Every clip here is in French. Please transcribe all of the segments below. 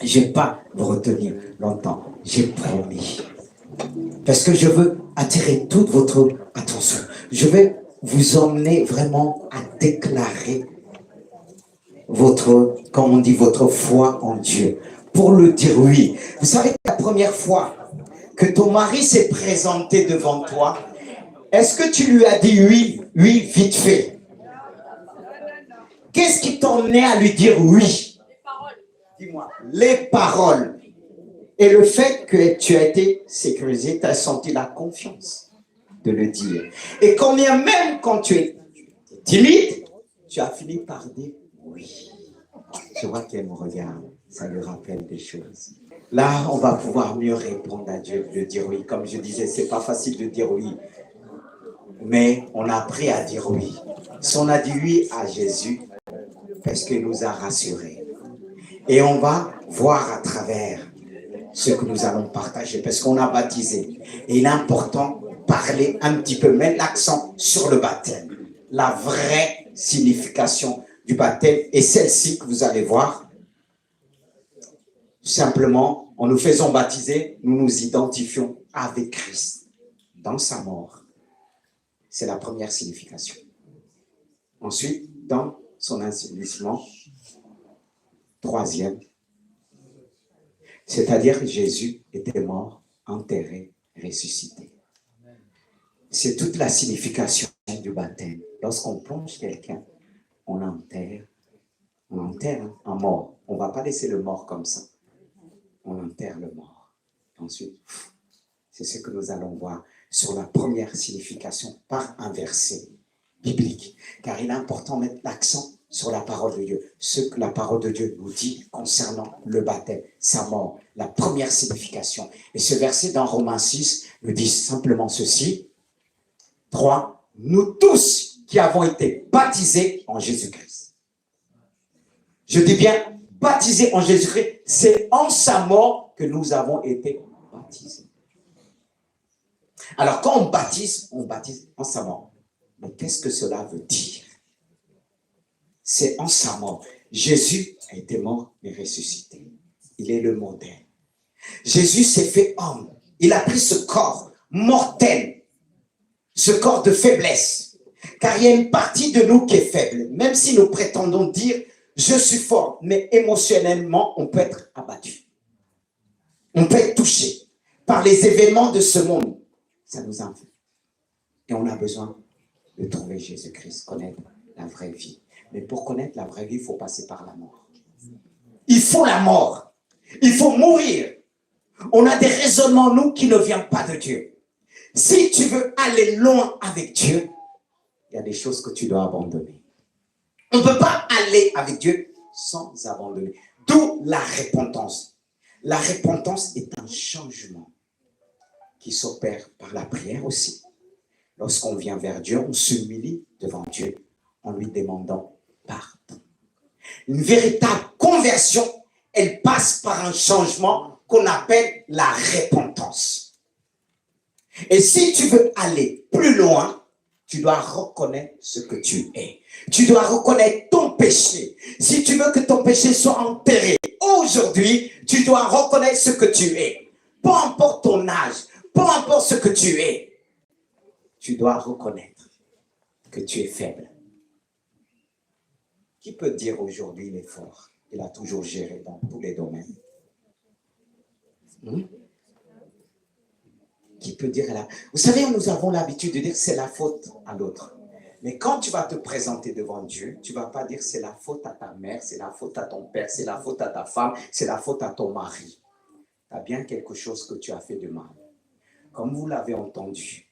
Je ne vais pas vous retenir longtemps. J'ai promis. Parce que je veux attirer toute votre attention. Je vais vous emmener vraiment à déclarer votre, comme on dit, votre foi en Dieu. Pour le dire oui. Vous savez, la première fois que ton mari s'est présenté devant toi, est-ce que tu lui as dit oui, oui, vite fait? Qu'est-ce qui t'emmenait à lui dire oui? Les paroles. Dis-moi. Les paroles. Et le fait que tu as été sécurisé, tu as senti la confiance de le dire. Et combien même quand tu es timide, tu as fini par dire oui. Je vois qu'elle me regarde, ça lui rappelle des choses. Là, on va pouvoir mieux répondre à Dieu, de dire oui. Comme je disais, c'est pas facile de dire oui, mais on a appris à dire oui. Si on a dit oui à Jésus, parce qu'il nous a rassurés. Et on va voir à travers ce que nous allons partager, parce qu'on a baptisé. Et il est important de parler un petit peu, mettre l'accent sur le baptême. La vraie signification du baptême est celle-ci que vous allez voir. Simplement, en nous faisant baptiser, nous nous identifions avec Christ dans sa mort. C'est la première signification. Ensuite, dans son assainissement, troisième, c'est-à-dire que Jésus était mort, enterré, ressuscité. C'est toute la signification du baptême. Lorsqu'on plonge quelqu'un, on enterre un mort. On ne va pas laisser le mort comme ça. On enterre le mort. Ensuite, c'est ce que nous allons voir sur la première signification par un verset biblique. Car il est important de mettre l'accent sur la parole de Dieu. Ce que la parole de Dieu nous dit concernant le baptême, sa mort, la première signification. Et ce verset dans Romains 6 nous dit simplement ceci. 3. Nous tous qui avons été baptisés en Jésus-Christ. Je dis bien baptisés en Jésus-Christ, c'est en sa mort que nous avons été baptisés. Alors quand on baptise en sa mort. Mais qu'est-ce que cela veut dire? C'est en sa mort. Jésus a été mort et ressuscité. Il est le modèle. Jésus s'est fait homme. Il a pris ce corps mortel, ce corps de faiblesse. Car il y a une partie de nous qui est faible. Même si nous prétendons dire, je suis fort, mais émotionnellement, on peut être abattu. On peut être touché par les événements de ce monde. Ça nous enferme. Et on a besoin de trouver Jésus-Christ, connaître la vraie vie. Mais pour connaître la vraie vie, il faut passer par la mort. Il faut la mort. Il faut mourir. On a des raisonnements, nous, qui ne viennent pas de Dieu. Si tu veux aller loin avec Dieu, il y a des choses que tu dois abandonner. On ne peut pas aller avec Dieu sans abandonner. D'où la repentance. La repentance est un changement qui s'opère par la prière aussi. Lorsqu'on vient vers Dieu, on s'humilie devant Dieu en lui demandant pardon. Une véritable conversion, elle passe par un changement qu'on appelle la repentance. Et si tu veux aller plus loin, tu dois reconnaître ce que tu es. Tu dois reconnaître ton péché. Si tu veux que ton péché soit enterré, aujourd'hui, tu dois reconnaître ce que tu es. Peu importe ton âge, peu importe ce que tu es. Tu dois reconnaître que tu es faible. Qui peut dire aujourd'hui il est fort? Il a toujours géré dans tous les domaines. Qui peut dire là? Vous savez, nous avons l'habitude de dire que c'est la faute à l'autre. Mais quand tu vas te présenter devant Dieu, tu ne vas pas dire c'est la faute à ta mère, c'est la faute à ton père, c'est la faute à ta femme, c'est la faute à ton mari. Tu as bien quelque chose que tu as fait de mal. Comme vous l'avez entendu,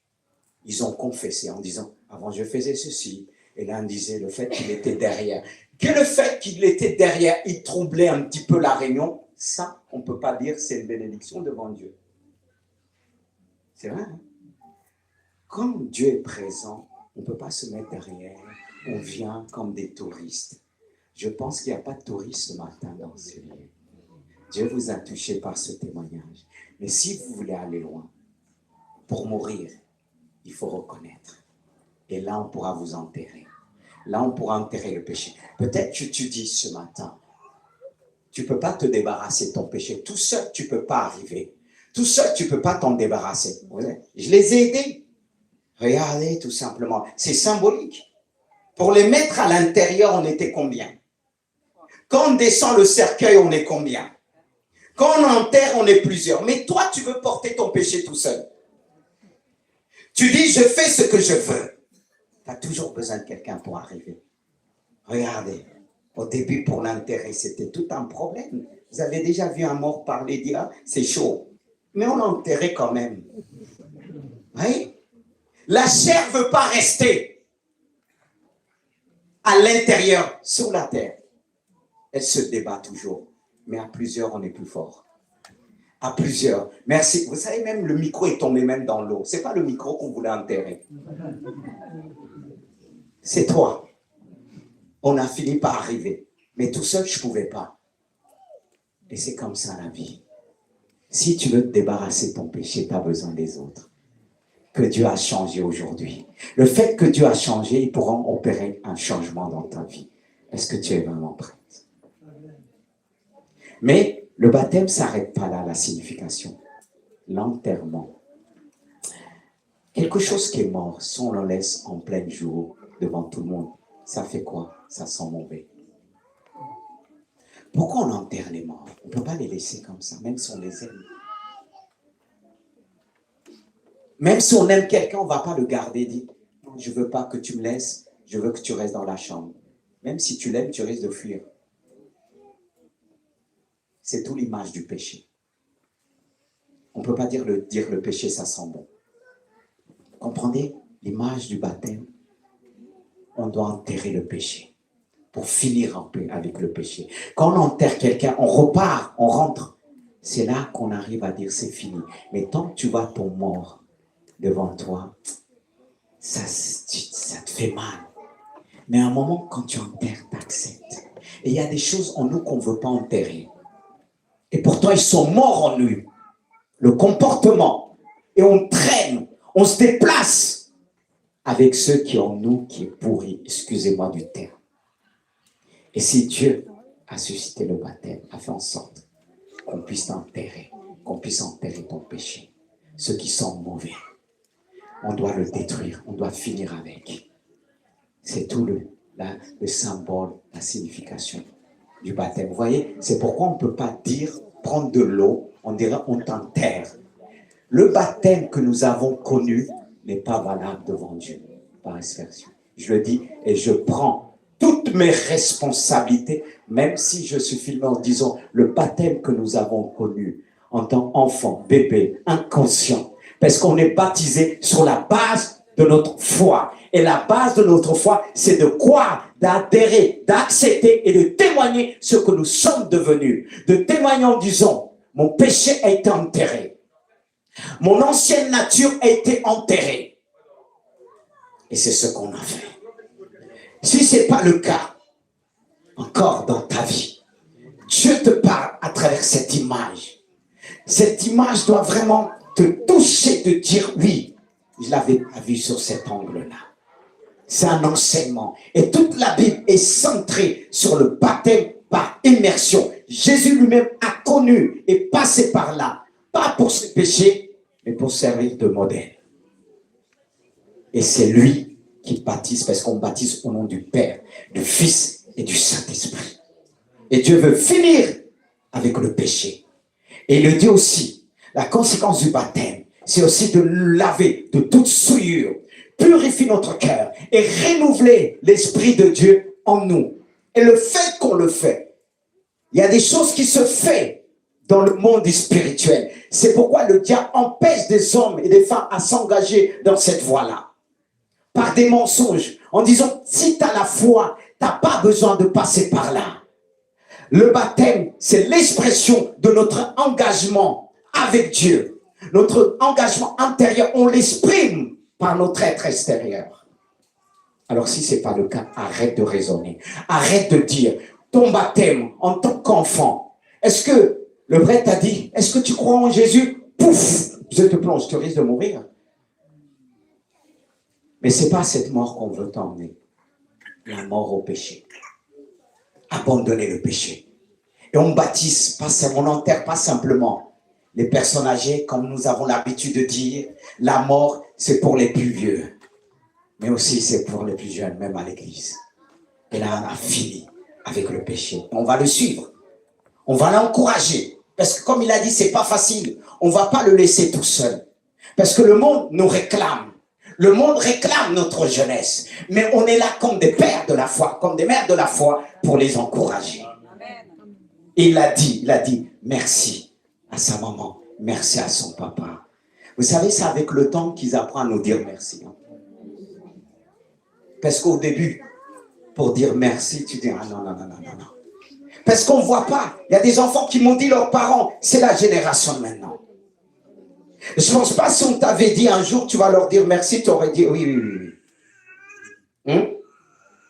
ils ont confessé en disant, avant je faisais ceci. Et l'un disait le fait qu'il était derrière. Que le fait qu'il était derrière, il troublait un petit peu la réunion. Ça, on ne peut pas dire c'est une bénédiction devant Dieu. C'est vrai. Hein? Quand Dieu est présent, on ne peut pas se mettre derrière. On vient comme des touristes. Je pense qu'il n'y a pas de touristes ce matin dans ce lieu. Dieu vous a touché par ce témoignage. Mais si vous voulez aller loin, pour mourir, il faut reconnaître. Et là, on pourra vous enterrer. Là, on pourra enterrer le péché. Peut-être que tu dis ce matin, Tu ne peux pas te débarrasser de ton péché. Tout seul, tu ne peux pas arriver. Tout seul, tu ne peux pas t'en débarrasser. Je les ai aidés. Regardez, tout simplement. C'est symbolique. Pour les mettre à l'intérieur, on était combien? Quand on descend le cercueil, on est combien? Quand on enterre, on est plusieurs. Mais toi, tu veux porter ton péché tout seul. Tu dis, je fais ce que je veux. Tu as toujours besoin de quelqu'un pour arriver. Regardez, au début, pour l'enterrer, c'était tout un problème. Vous avez déjà vu un mort parler, dire, ah, c'est chaud. Mais on l'enterrait quand même. Oui? La chair ne veut pas rester à l'intérieur, sur la terre. Elle se débat toujours. Mais à plusieurs, on est plus fort. À plusieurs. Merci. Vous savez, même le micro est tombé même dans l'eau. Ce n'est pas le micro qu'on voulait enterrer. C'est toi. On a fini par arriver. Mais tout seul, je ne pouvais pas. Et c'est comme ça la vie. Si tu veux te débarrasser de ton péché, tu as besoin des autres. Que Dieu a changé aujourd'hui. Le fait que Dieu a changé, ils pourront opérer un changement dans ta vie. Est-ce que tu es vraiment prête? Mais le baptême ne s'arrête pas là, la signification. L'enterrement. Quelque chose qui est mort, si on le laisse en plein jour, devant tout le monde, ça fait quoi? Ça sent mauvais. Pourquoi on enterre les morts? On ne peut pas les laisser comme ça, même si on les aime. Même si on aime quelqu'un, on ne va pas le garder, dit, je ne veux pas que tu me laisses, je veux que tu restes dans la chambre. Même si tu l'aimes, tu risques de fuir. C'est tout l'image du péché. On ne peut pas dire le péché, ça sent bon. Comprenez l'image du baptême? On doit enterrer le péché pour finir en paix avec le péché. Quand on enterre quelqu'un, on repart, on rentre. C'est là qu'on arrive à dire c'est fini. Mais tant que tu vois ton mort devant toi, ça te fait mal. Mais à un moment, quand tu enterres, tu acceptes. Et il y a des choses en nous qu'on ne veut pas enterrer. Et pourtant, ils sont morts en nous. Le comportement. Et on traîne, on se déplace avec ceux qui ont nous qui est pourri. Excusez-moi du terme. Et si Dieu a suscité le baptême, a fait en sorte qu'on puisse t'enterrer, qu'on puisse enterrer ton péché. Ceux qui sont mauvais, on doit le détruire, on doit finir avec. C'est tout le symbole, la signification du baptême. Vous voyez, c'est pourquoi on ne peut pas dire, prendre de l'eau, on dirait on t'enterre. Le baptême que nous avons connu n'est pas valable devant Dieu, par aspersion. Je le dis et je prends toutes mes responsabilités, même si je suis filmé en disant le baptême que nous avons connu en tant qu'enfant, bébé, inconscient, parce qu'on est baptisé sur la base de notre foi. Et la base de notre foi, c'est de croire, d'adhérer, d'accepter et de témoigner ce que nous sommes devenus. De témoigner en disant, mon péché a été enterré. Mon ancienne nature a été enterrée. Et c'est ce qu'on a fait. Si ce n'est pas le cas, encore dans ta vie, Dieu te parle à travers cette image. Cette image doit vraiment te toucher, te dire oui, je l'avais pas vu sur cet angle-là. C'est un enseignement. Et toute la Bible est centrée sur le baptême par immersion. Jésus lui-même a connu et passé par là, pas pour ses péchés, mais pour servir de modèle. Et c'est lui qui baptise, parce qu'on baptise au nom du Père, du Fils et du Saint-Esprit. Et Dieu veut finir avec le péché. Et il le dit aussi, la conséquence du baptême, c'est aussi de laver de toute souillure, purifier notre cœur et renouveler l'Esprit de Dieu en nous. Et le fait qu'on le fait, il y a des choses qui se font dans le monde spirituel. C'est pourquoi le diable empêche des hommes et des femmes à s'engager dans cette voie-là. Par des mensonges, en disant, si tu as la foi, tu n'as pas besoin de passer par là. Le baptême, c'est l'expression de notre engagement avec Dieu. Notre engagement intérieur, on l'exprime par notre être extérieur. Alors si ce n'est pas le cas, arrête de raisonner. Arrête de dire, ton baptême en tant qu'enfant, est-ce que le prêtre t'a dit, est-ce que tu crois en Jésus? Pouf, je te plonge, tu risques de mourir. Mais ce n'est pas cette mort qu'on veut t'emmener. La mort au péché. Abandonner le péché. Et on baptise, on n'enterre pas simplement les personnes âgées, comme nous avons l'habitude de dire. La mort, c'est pour les plus vieux. Mais aussi, c'est pour les plus jeunes, même à l'église. Et là, on a fini avec le péché. On va le suivre. On va l'encourager. Parce que comme il a dit, c'est pas facile. On ne va pas le laisser tout seul. Parce que le monde nous réclame. Le monde réclame notre jeunesse. Mais on est là comme des pères de la foi, comme des mères de la foi pour les encourager. Et il a dit merci à sa maman, merci à son papa. Vous savez, c'est avec le temps qu'ils apprennent à nous dire merci. Parce qu'au début, pour dire merci, tu dis, ah non, non, non, non, non, non. Parce qu'on ne voit pas. Il y a des enfants qui m'ont dit leurs parents, c'est la génération de maintenant. Je ne pense pas si on t'avait dit un jour, tu vas leur dire merci, tu aurais dit oui, oui, oui, oui.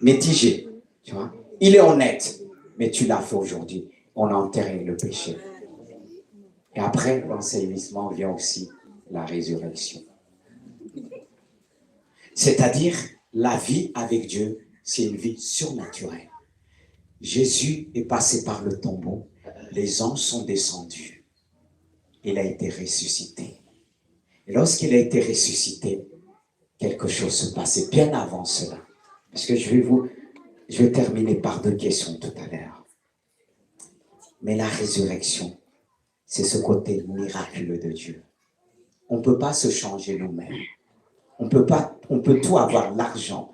Mitigé, tu vois. Il est honnête, mais tu l'as fait aujourd'hui. On a enterré le péché. Et après l'enseignement vient aussi la résurrection. C'est-à-dire, la vie avec Dieu, c'est une vie surnaturelle. Jésus est passé par le tombeau, les anges sont descendus. Il a été ressuscité. Et lorsqu'il a été ressuscité, quelque chose se passait bien avant cela. Parce que je vais terminer par 2 questions tout à l'heure. Mais la résurrection, c'est ce côté miraculeux de Dieu. On ne peut pas se changer nous-mêmes. On peut tout avoir, l'argent,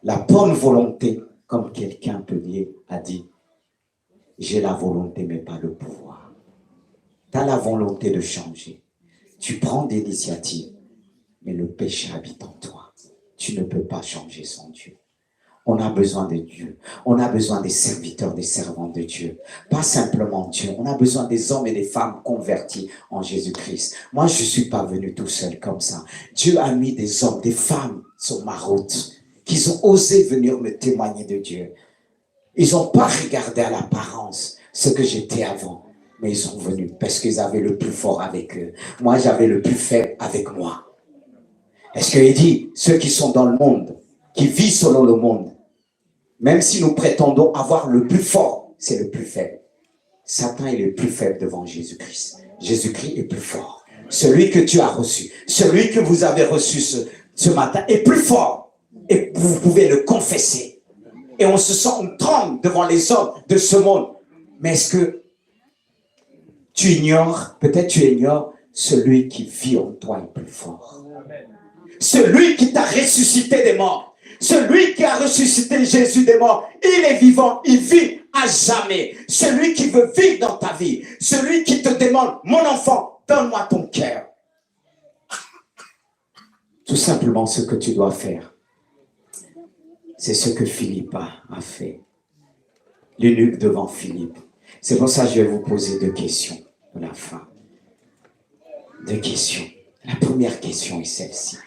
la bonne volonté, comme quelqu'un a dit. J'ai la volonté, mais pas le pouvoir. Tu as la volonté de changer. Tu prends des initiatives, mais le péché habite en toi. Tu ne peux pas changer sans Dieu. On a besoin de Dieu. On a besoin des serviteurs, des servantes de Dieu. Pas simplement Dieu. On a besoin des hommes et des femmes convertis en Jésus-Christ. Moi, je ne suis pas venu tout seul comme ça. Dieu a mis des hommes, des femmes sur ma route, qui ont osé venir me témoigner de Dieu. Ils n'ont pas regardé à l'apparence ce que j'étais avant, mais ils sont venus parce qu'ils avaient le plus fort avec eux. Moi, j'avais le plus faible avec moi. Est-ce qu'il dit, ceux qui sont dans le monde, qui vivent selon le monde, même si nous prétendons avoir le plus fort, c'est le plus faible. Satan est le plus faible devant Jésus-Christ. Jésus-Christ est plus fort. Celui que tu as reçu, celui que vous avez reçu ce matin est plus fort. Et vous pouvez le confesser. Et on se sent, on tremble devant les hommes de ce monde. Mais est-ce que tu ignores, peut-être tu ignores, celui qui vit en toi est plus fort. Celui qui t'a ressuscité des morts. Celui qui a ressuscité Jésus des morts, il est vivant, il vit à jamais. Celui qui veut vivre dans ta vie, celui qui te demande, mon enfant, donne-moi ton cœur. Tout simplement ce que tu dois faire, c'est ce que Philippe a fait. L'eunuque devant Philippe. C'est pour ça que je vais vous poser 2 questions à la fin. 2 questions. La première question est celle-ci.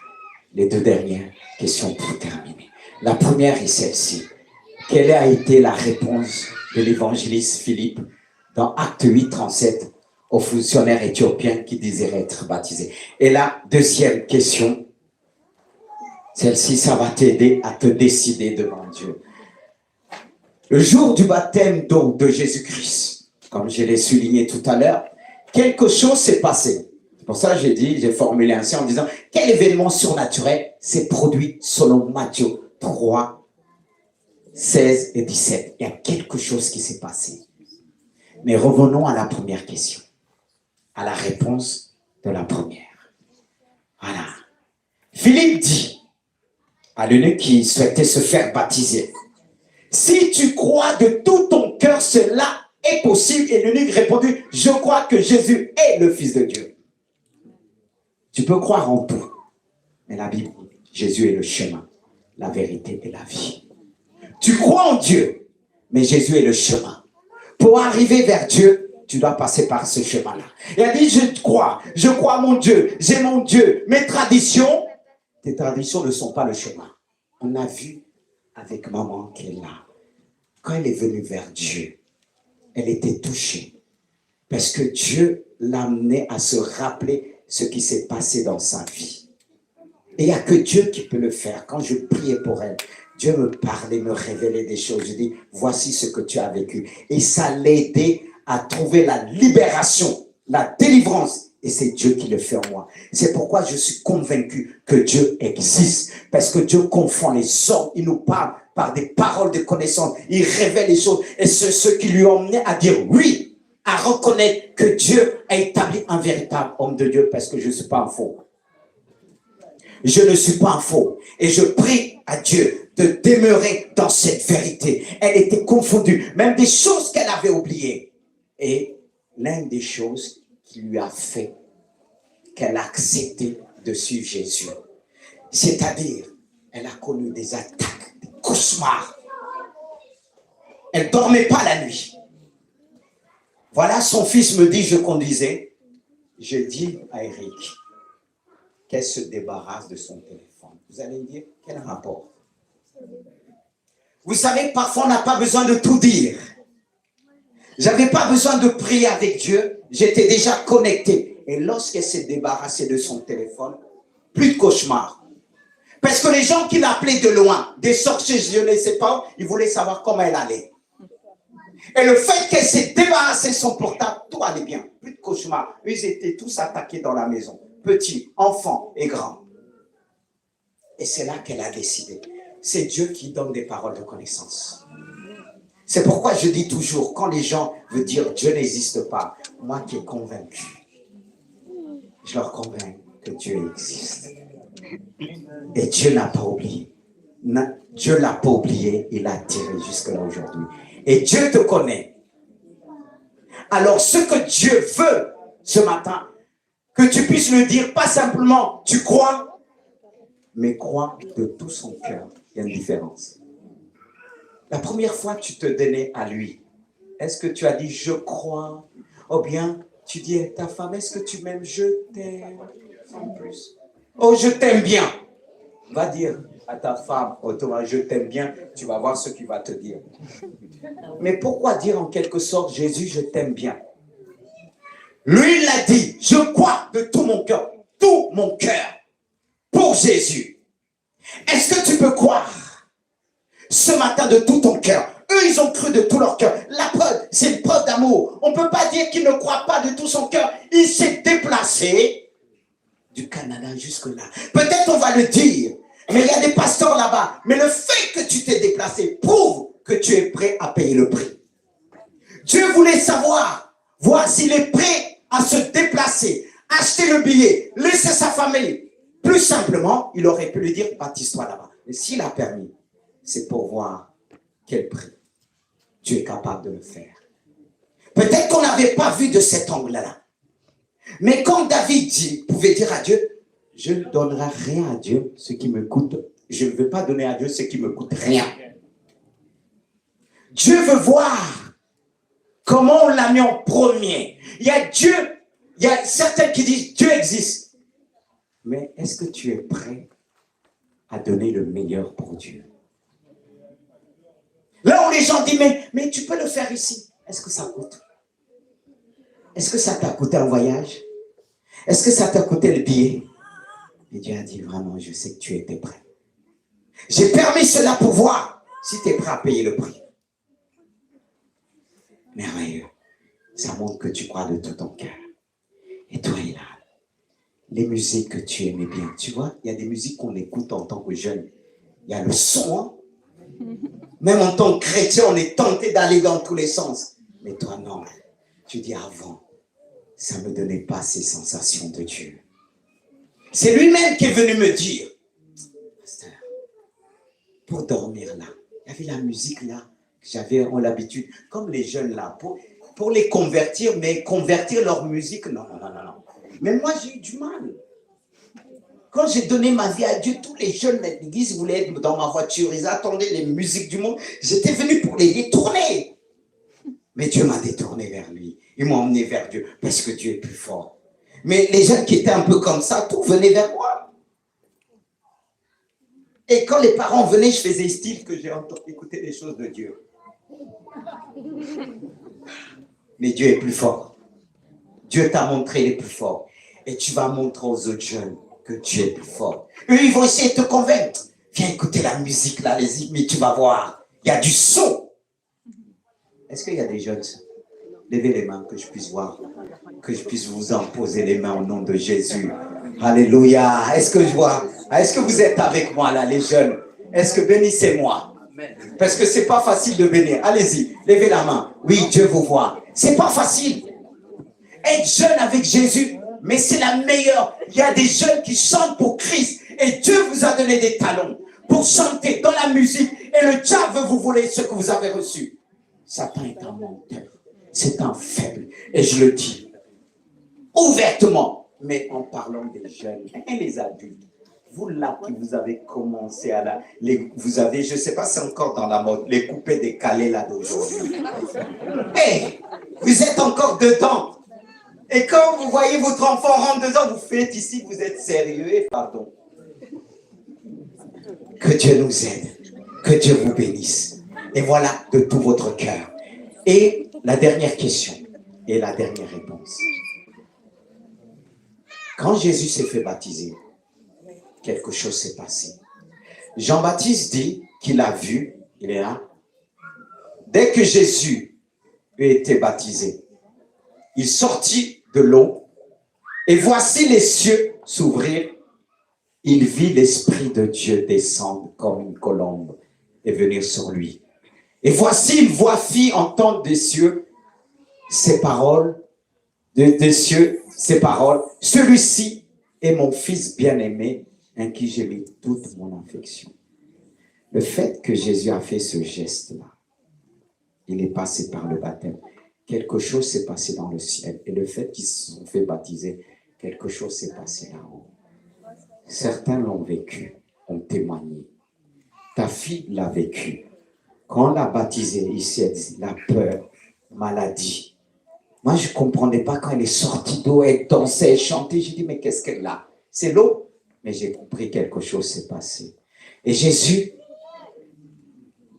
Les 2 dernières questions pour terminer. La première est celle-ci. Quelle a été la réponse de l'évangéliste Philippe dans Acte 8, 37 au fonctionnaire éthiopien qui désirait être baptisé? Et la deuxième question, celle-ci, ça va t'aider à te décider devant Dieu. Le jour du baptême d'eau de Jésus-Christ, comme je l'ai souligné tout à l'heure, quelque chose s'est passé. C'est pour ça que j'ai formulé ainsi en disant, quel événement surnaturel s'est produit selon Matthieu 3, 16 et 17. Il y a quelque chose qui s'est passé. Mais revenons à la première question, à la réponse de la première. Voilà. Philippe dit à l'eunuque qui souhaitait se faire baptiser, si tu crois de tout ton cœur, cela est possible. Et l'eunuque répondit, je crois que Jésus est le Fils de Dieu. Tu peux croire en tout, mais la Bible dit, Jésus est le chemin, la vérité et la vie. Tu crois en Dieu, mais Jésus est le chemin. Pour arriver vers Dieu, tu dois passer par ce chemin-là. Il a dit, je crois mon Dieu, j'ai mon Dieu. Mes traditions, tes traditions ne sont pas le chemin. On a vu avec maman qui est là. Quand elle est venue vers Dieu, elle était touchée. Parce que Dieu l'a amenée à se rappeler ce qui s'est passé dans sa vie. Et il n'y a que Dieu qui peut le faire. Quand je priais pour elle, Dieu me parlait, me révélait des choses. Je dis, voici ce que tu as vécu. Et ça l'aidait à trouver la libération, la délivrance. Et c'est Dieu qui le fait en moi. C'est pourquoi je suis convaincu que Dieu existe. Parce que Dieu confond les hommes. Il nous parle par des paroles de connaissance. Il révèle les choses. Et c'est ce qui lui a emmené à dire oui, à reconnaître que Dieu a établi un véritable homme de Dieu. Parce que je ne suis pas un faux. Je ne suis pas un faux. Et je prie à Dieu de demeurer dans cette vérité. Elle était confondue. Même des choses qu'elle avait oubliées. Et l'une des choses qui lui a fait qu'elle a accepté de suivre Jésus. C'est-à-dire, elle a connu des attaques, des cauchemars. Elle ne dormait pas la nuit. Voilà, son fils me dit, je conduisais. Je dis à Eric qu'elle se débarrasse de son téléphone. Vous allez me dire, quel rapport? Vous savez, parfois on n'a pas besoin de tout dire. J'avais pas besoin de prier avec Dieu. J'étais déjà connecté. Et lorsqu'elle s'est débarrassée de son téléphone, plus de cauchemars. Parce que les gens qui l'appelaient de loin, des sorciers, je ne sais pas, ils voulaient savoir comment elle allait. Et le fait qu'elle s'est débarrassée de son portable, tout allait bien. Plus de cauchemars. Ils étaient tous attaqués dans la maison. Petits, enfants et grands. Et c'est là qu'elle a décidé. C'est Dieu qui donne des paroles de connaissance. C'est pourquoi je dis toujours, quand les gens veulent dire Dieu n'existe pas, moi qui est convaincu, je leur convainc que Dieu existe. Et Dieu n'a pas oublié. Dieu ne l'a pas oublié, il l'a tiré jusque-là aujourd'hui. Et Dieu te connaît. Alors ce que Dieu veut ce matin, que tu puisses le dire, pas simplement tu crois, mais crois de tout son cœur. Il y a une différence. La première fois que tu te donnais à lui, est-ce que tu as dit je crois? Ou bien tu dis à ta femme, est-ce que tu m'aimes? Je t'aime. Sans plus. Oh, je t'aime bien. Va dire à ta femme, oh Thomas, je t'aime bien, tu vas voir ce qu'il va te dire. Mais pourquoi dire en quelque sorte, Jésus, je t'aime bien? Lui, il l'a dit, je crois de tout mon cœur, pour Jésus. Est-ce que tu peux croire ce matin de tout ton cœur? Eux, ils ont cru de tout leur cœur. La preuve, c'est une preuve d'amour. On ne peut pas dire qu'il ne croit pas de tout son cœur. Il s'est déplacé du Canada jusque-là. Peut-être on va le dire, mais il y a des pasteurs là-bas. Mais le fait que tu t'es déplacé prouve que tu es prêt à payer le prix. Dieu voulait voir s'il est prêt à se déplacer, acheter le billet, laisser sa famille. Plus simplement, il aurait pu lui dire, baptise-toi là-bas. Mais s'il a permis, c'est pour voir quel prix tu es capable de le faire. Peut-être qu'on n'avait pas vu de cet angle-là. Mais quand David pouvait dire à Dieu, je ne donnerai rien à Dieu, ce qui me coûte. Je ne veux pas donner à Dieu ce qui me coûte rien. Dieu veut voir comment on l'a mis en premier. Il y a Dieu, il y a certains qui disent Dieu existe. Mais est-ce que tu es prêt à donner le meilleur pour Dieu? Là où les gens disent, mais tu peux le faire ici. Est-ce que ça coûte? Est-ce que ça t'a coûté un voyage? Est-ce que ça t'a coûté le billet? Et Dieu a dit, vraiment, je sais que tu étais prêt. J'ai permis cela pour voir si tu es prêt à payer le prix. Merveilleux. Ça montre que tu crois de tout ton cœur. Et toi, il a les musiques que tu aimais bien. Tu vois, il y a des musiques qu'on écoute en tant que jeune. Il y a le son, hein? Même en tant que chrétien, on est tenté d'aller dans tous les sens. Mais toi, non. Tu dis avant, ça ne me donnait pas ces sensations de Dieu. C'est lui-même qui est venu me dire, pasteur, pour dormir là, il y avait la musique là, que j'avais l'habitude, comme les jeunes là, pour les convertir, mais convertir leur musique, non. Mais moi, j'ai eu du mal. Quand j'ai donné ma vie à Dieu, tous les jeunes de l'église voulaient être dans ma voiture. Ils attendaient les musiques du monde. J'étais venu pour les détourner. Mais Dieu m'a détourné vers lui. Il m'a emmené vers Dieu parce que Dieu est plus fort. Mais les jeunes qui étaient un peu comme ça, tout venait vers moi. Et quand les parents venaient, je faisais style que j'ai écouté les choses de Dieu. Mais Dieu est plus fort. Dieu t'a montré les plus forts. Et tu vas montrer aux autres jeunes que Dieu est plus fort. Eux, ils vont essayer de te convaincre. Viens écouter la musique là, allez-y, mais tu vas voir. Il y a du son. Est-ce qu'il y a des jeunes? Levez les mains que je puisse voir, que je puisse vous en poser les mains au nom de Jésus. Alléluia. Est-ce que je vois? Est-ce que vous êtes avec moi là, les jeunes? Est-ce que bénissez-moi? Parce que c'est pas facile de bénir. Allez-y, levez la main. Oui, Dieu vous voit. C'est pas facile. Être jeune avec Jésus, mais c'est la meilleure. Il y a des jeunes qui chantent pour Christ et Dieu vous a donné des talents pour chanter dans la musique et le diable veut vous voler ce que vous avez reçu. Satan est un menteur. C'est un faible. Et je le dis ouvertement, mais en parlant des jeunes et les adultes. Vous là qui vous avez commencé à vous avez, je ne sais pas si c'est encore dans la mode, les coupés décalés là d'aujourd'hui. Hey, vous êtes encore dedans. Et quand vous voyez votre enfant rentrer dedans, vous faites ici, vous êtes sérieux, et pardon. Que Dieu nous aide. Que Dieu vous bénisse. Et voilà, de tout votre cœur. Et la dernière question et la dernière réponse. Quand Jésus s'est fait baptiser, quelque chose s'est passé. Jean-Baptiste dit qu'il a vu, il est là, dès que Jésus a été baptisé, il sortit de l'eau et voici les cieux s'ouvrir. Il vit l'Esprit de Dieu descendre comme une colombe et venir sur lui. Et voici une voix fit entendre des cieux ces paroles, des cieux ces paroles. Celui-ci est mon fils bien-aimé en qui j'ai mis toute mon affection. Le fait que Jésus a fait ce geste-là, il est passé par le baptême. Quelque chose s'est passé dans le ciel. Et le fait qu'ils se sont fait baptiser, quelque chose s'est passé là-haut. Certains l'ont vécu, ont témoigné. Ta fille l'a vécu. Quand on l'a baptisée, ici, elle dit la peur, maladie. Moi, je ne comprenais pas quand elle est sortie d'eau, elle dansait, elle chantait. J'ai dit, mais qu'est-ce qu'elle a? C'est l'eau. Mais j'ai compris quelque chose s'est passé. Et Jésus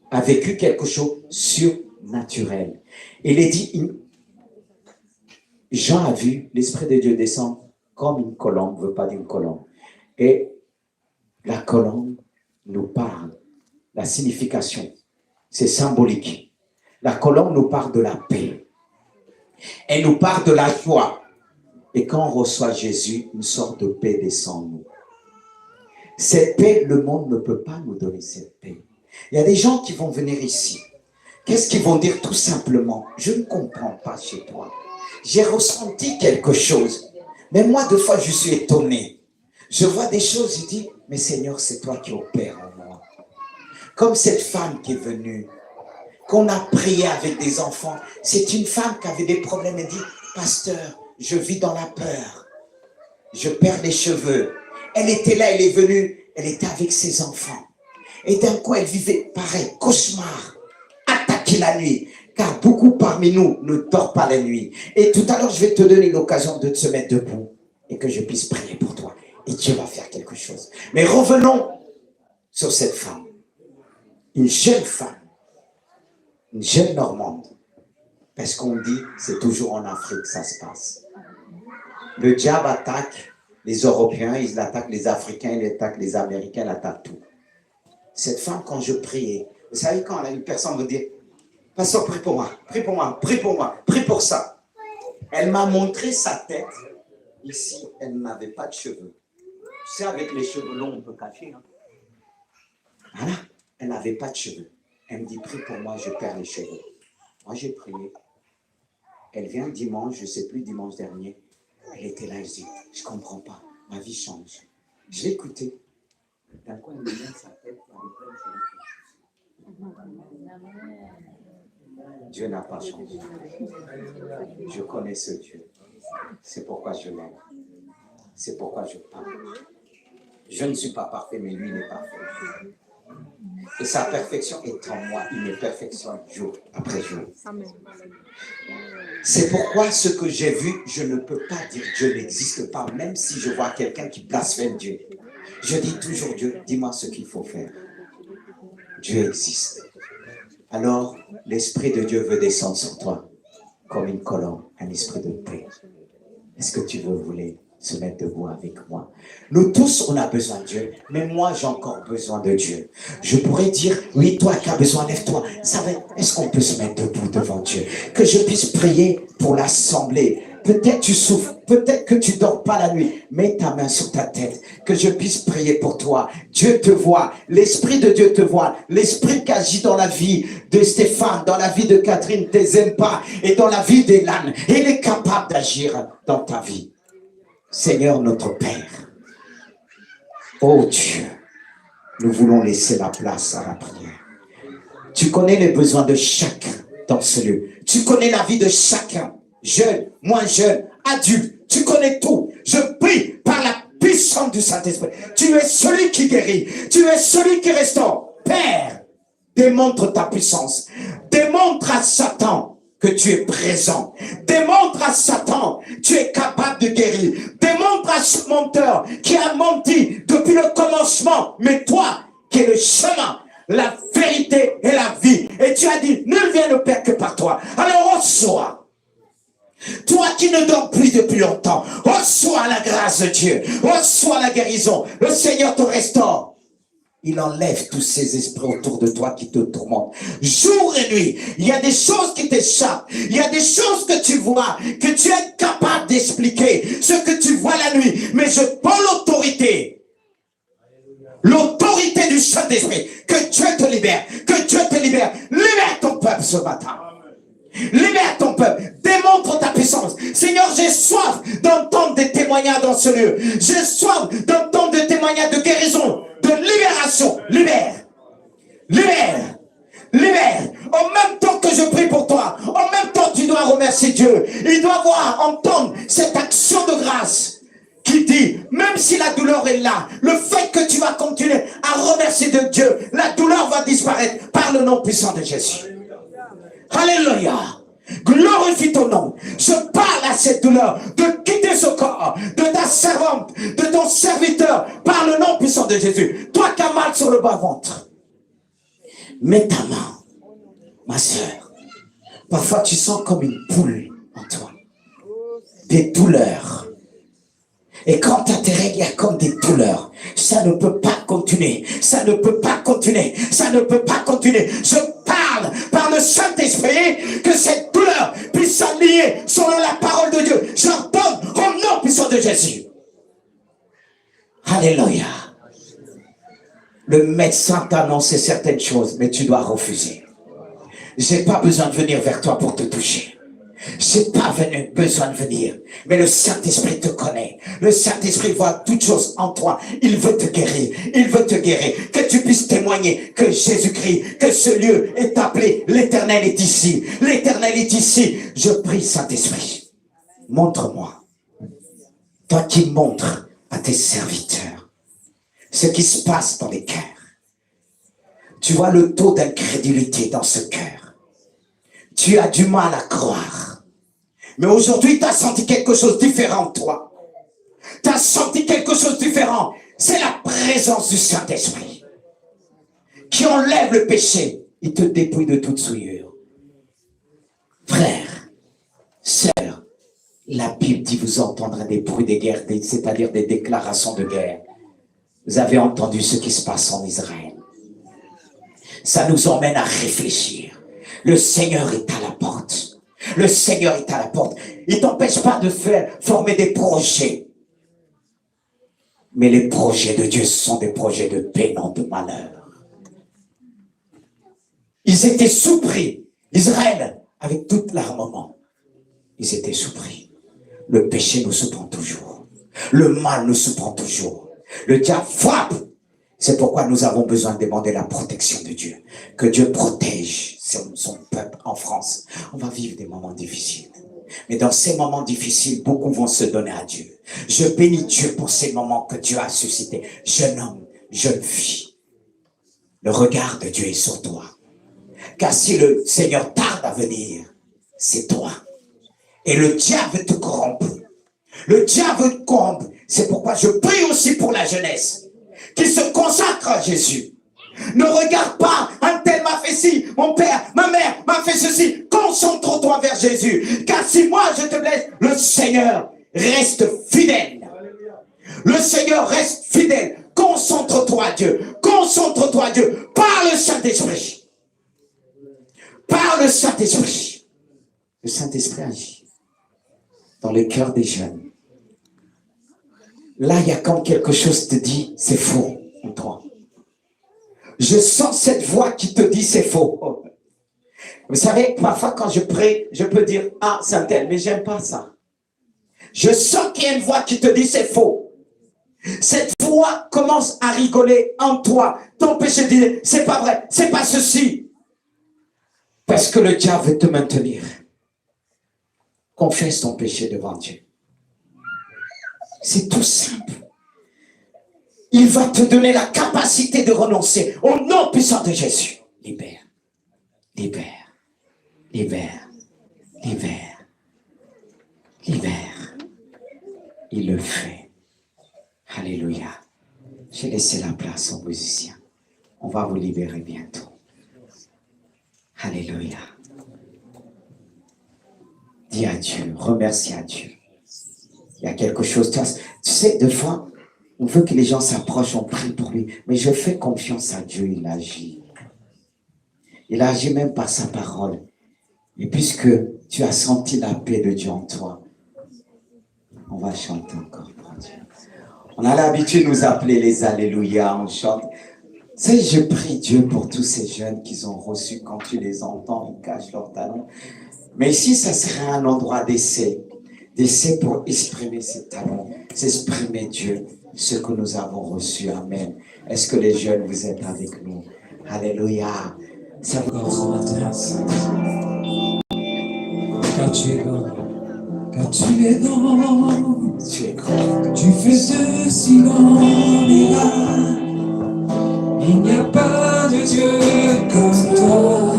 a vécu quelque chose surnaturel. Il est dit, Jean a vu l'Esprit de Dieu descendre comme une colombe, ne veut pas dire une colombe. Et la colombe nous parle, la signification, c'est symbolique. La colombe nous parle de la paix. Elle nous parle de la joie. Et quand on reçoit Jésus, une sorte de paix descend en nous. Cette paix, le monde ne peut pas nous donner cette paix. Il y a des gens qui vont venir ici. Qu'est-ce qu'ils vont dire tout simplement? Je ne comprends pas chez toi. J'ai ressenti quelque chose. Mais moi, deux fois, je suis étonné. Je vois des choses, je dis, mais Seigneur, c'est toi qui opères en moi. Comme cette femme qui est venue, qu'on a prié avec des enfants. C'est une femme qui avait des problèmes et dit, pasteur, je vis dans la peur. Je perds les cheveux. Elle était là, elle est venue, elle était avec ses enfants. Et d'un coup, elle vivait pareil, cauchemar, attaquer la nuit. Car beaucoup parmi nous ne dorment pas la nuit. Et tout à l'heure, je vais te donner l'occasion de te mettre debout et que je puisse prier pour toi. Et Dieu va faire quelque chose. Mais revenons sur cette femme. Une jeune femme. Une jeune Normande. Parce qu'on dit, c'est toujours en Afrique que ça se passe. Le diable attaque les Européens, il attaque les Africains, il attaque les Américains, il attaque tout. Cette femme, quand je priais, vous savez, quand une personne me dit, pasteur, prie pour moi, prie pour moi, prie pour moi, prie pour ça. Elle m'a montré sa tête. Ici, elle n'avait pas de cheveux. Tu sais, avec les cheveux longs, on peut cacher. Hein? Voilà, elle n'avait pas de cheveux. Elle me dit, prie pour moi, je perds les cheveux. Moi, j'ai prié. Elle vient dimanche, je ne sais plus, dimanche dernier. Elle était là, je dis, je ne comprends pas, ma vie change. Je l'ai écoutée. D'un coup, elle me met sa tête dans les pleins cheveux. Dieu n'a pas changé. Je connais ce Dieu. C'est pourquoi je l'aime. C'est pourquoi je parle. Je ne suis pas parfait, mais lui, il est parfait. Et sa perfection est en moi. Il me perfectionne jour après jour. C'est pourquoi ce que j'ai vu, je ne peux pas dire Dieu n'existe pas, même si je vois quelqu'un qui blasphème Dieu. Je dis toujours Dieu, dis-moi ce qu'il faut faire. Dieu existe. Alors, l'Esprit de Dieu veut descendre sur toi comme une colombe, un esprit de paix. Est-ce que tu voulais se mettre debout avec moi? Nous tous, on a besoin de Dieu, mais moi, j'ai encore besoin de Dieu. Je pourrais dire, oui, toi qui as besoin, lève-toi. Est-ce qu'on peut se mettre debout devant Dieu? Que je puisse prier pour l'assemblée. Peut-être tu souffres, peut-être que tu dors pas la nuit. Mets ta main sur ta tête, que je puisse prier pour toi. Dieu te voit, l'Esprit de Dieu te voit. L'Esprit qui agit dans la vie de Stéphane, dans la vie de Catherine, tes aime pas, et dans la vie d'Elan. Il est capable d'agir dans ta vie. Seigneur notre Père, oh Dieu, nous voulons laisser la place à la prière. Tu connais les besoins de chacun dans ce lieu. Tu connais la vie de chacun, jeune, moins jeune, adulte. Tu connais tout. Je prie par la puissance du Saint-Esprit. Tu es celui qui guérit. Tu es celui qui restaure. Père, démontre ta puissance. Démontre à Satan que tu es présent. Démontre à Satan, tu es capable de guérir. Démontre à ce menteur qui a menti depuis le commencement, mais toi, qui es le chemin, la vérité et la vie. Et tu as dit, nul vient au Père que par toi. Alors reçois. Toi qui ne dors plus depuis longtemps, reçois la grâce de Dieu. Reçois la guérison. Le Seigneur te restaure. Il enlève tous ces esprits autour de toi qui te tourmentent. Jour et nuit, il y a des choses qui t'échappent. Il y a des choses que tu vois, que tu es capable d'expliquer. Ce que tu vois la nuit. Mais je prends l'autorité. L'autorité du Saint-Esprit. Que Dieu te libère. Que Dieu te libère. Libère ton peuple ce matin. Libère ton peuple. Démontre ta puissance. Seigneur, j'ai soif d'entendre des témoignages dans ce lieu. J'ai soif d'entendre des témoignages de guérison, de libération. Libère. Libère. Libère. En même temps que je prie pour toi, en même temps tu dois remercier Dieu. Il doit entendre cette action de grâce qui dit, même si la douleur est là, le fait que tu vas continuer à remercier de Dieu, la douleur va disparaître par le nom puissant de Jésus. Alléluia. Glorifie ton nom. Je parle à cette douleur de quitter ce corps, de ta servante, de ton serviteur, par le nom puissant de Jésus. Toi qui as mal sur le bas-ventre, mets ta main, ma soeur. Parfois tu sens comme une poule en toi. Des douleurs. Et quand tu as tes règles, il y a comme des douleurs. Ça ne peut pas continuer. Ça ne peut pas continuer. Ça ne peut pas continuer. Je parle par le Saint-Esprit que cette douleur puisse s'aligner selon la parole de Dieu. J'ordonne au nom puissant de Jésus. Alléluia. Le médecin t'a annoncé certaines choses, mais tu dois refuser. J'ai pas besoin de venir vers toi pour te toucher. J'ai pas besoin de venir, mais le Saint-Esprit te connaît. Le Saint-Esprit voit toutes choses en toi. Il veut te guérir. Il veut te guérir. Que tu puisses témoigner que Jésus-Christ, que ce lieu est appelé, l'Éternel est ici. L'Éternel est ici. Je prie, Saint-Esprit, montre-moi. Toi qui montres à tes serviteurs ce qui se passe dans les cœurs. Tu vois le taux d'incrédulité dans ce cœur. Tu as du mal à croire. Mais aujourd'hui, tu as senti quelque chose de différent, toi. Tu as senti quelque chose de différent. C'est la présence du Saint-Esprit qui enlève le péché. Il te dépouille de toute souillure. Frère, sœur, la Bible dit vous entendrez des bruits de guerre, c'est-à-dire des déclarations de guerre. Vous avez entendu ce qui se passe en Israël. Ça nous emmène à réfléchir. Le Seigneur est à la porte. Le Seigneur est à la porte. Il ne t'empêche pas de former des projets. Mais les projets de Dieu sont des projets de paix, non de malheur. Ils étaient surpris. Israël, avec tout l'armement, ils étaient surpris. Le péché nous surprend toujours. Le mal nous surprend toujours. Le diable frappe. C'est pourquoi nous avons besoin de demander la protection de Dieu. Que Dieu protège son peuple en France. On va vivre des moments difficiles. Mais dans ces moments difficiles, beaucoup vont se donner à Dieu. Je bénis Dieu pour ces moments que Dieu a suscités. Jeune homme, jeune fille, le regard de Dieu est sur toi. Car si le Seigneur tarde à venir, c'est toi. Et le diable veut te corrompre. Le diable veut te corrompre. C'est pourquoi je prie aussi pour la jeunesse qui se consacre à Jésus. Ne regarde pas, un tel m'a fait ci, mon père, ma mère m'a fait ceci. Concentre-toi vers Jésus. Car si moi je te blesse, le Seigneur reste fidèle. Le Seigneur reste fidèle. Concentre-toi, Dieu. Concentre-toi, Dieu. Par le Saint-Esprit. Par le Saint-Esprit. Le Saint-Esprit agit dans le cœur des jeunes. Là, il y a comme quelque chose qui te dit, c'est faux en toi. Je sens cette voix qui te dit, c'est faux. Vous savez, parfois quand je prie, je peux dire, ah, c'est un tel, mais j'aime pas ça. Je sens qu'il y a une voix qui te dit, c'est faux. Cette voix commence à rigoler en toi. Ton péché dit, c'est pas vrai, c'est pas ceci. Parce que le diable veut te maintenir. Confesse ton péché devant Dieu. C'est tout simple. Il va te donner la capacité de renoncer. Au nom puissant de Jésus. Libère. Libère. Libère. Libère. Libère. Il le fait. Alléluia. J'ai laissé la place aux musiciens. On va vous libérer bientôt. Alléluia. Dis à Dieu, remercie à Dieu. Il y a quelque chose. Tu sais, des fois, on veut que les gens s'approchent, on prie pour lui. Mais je fais confiance à Dieu, il agit. Il agit même par sa parole. Et puisque tu as senti la paix de Dieu en toi, on va chanter encore pour Dieu. On a l'habitude de nous appeler les Alléluia, on chante. Tu sais, je prie Dieu pour tous ces jeunes qu'ils ont reçus. Quand tu les entends, ils cachent leurs talents. Mais ici, ça serait un endroit d'essai. D'essai pour exprimer ses talents, s'exprimer Dieu, ce que nous avons reçu. Amen. Est-ce que les jeunes, vous êtes avec nous? Alléluia. Ça vous car tu es grand, car tu es grand, tu es grand. tu fais de si grands miracles. Il n'y a pas de Dieu comme toi.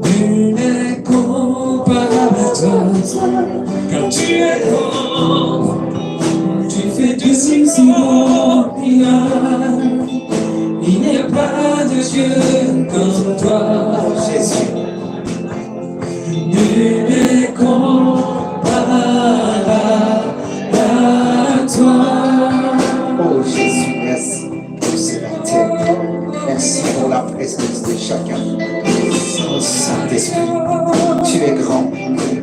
Nul n'est comparable à toi, car tu es grand, tu fais de si grands miracles. Il n'y a pas de Dieu comme toi. Jésus. Nul n'est comparable à toi. Oh Jésus, merci pour ce matin. Merci pour la présence de chacun. Oh Saint-Esprit, tu es grand,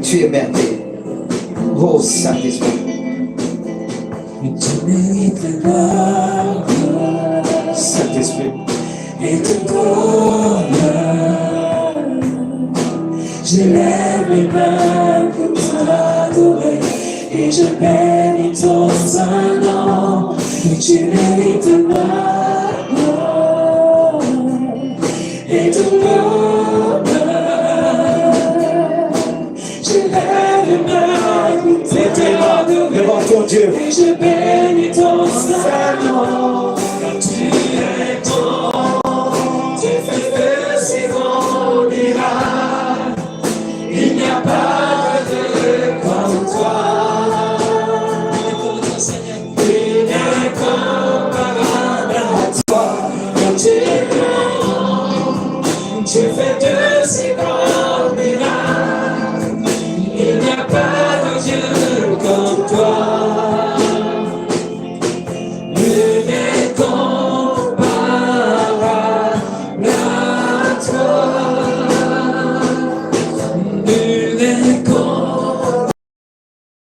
tu es merveilleux. Oh Saint-Esprit. Mais tu mérites la gloire Saint-Esprit. et ton bonheur. Je lève les mains pour t'adorer et je bénis ton saint nom. Et tu mérites ma gloire et ton bonheur. Je lève les mains pour t'adorer Devant ton Dieu. et je bénis ton saint nom. Car tu es grand, tu fais de si grands.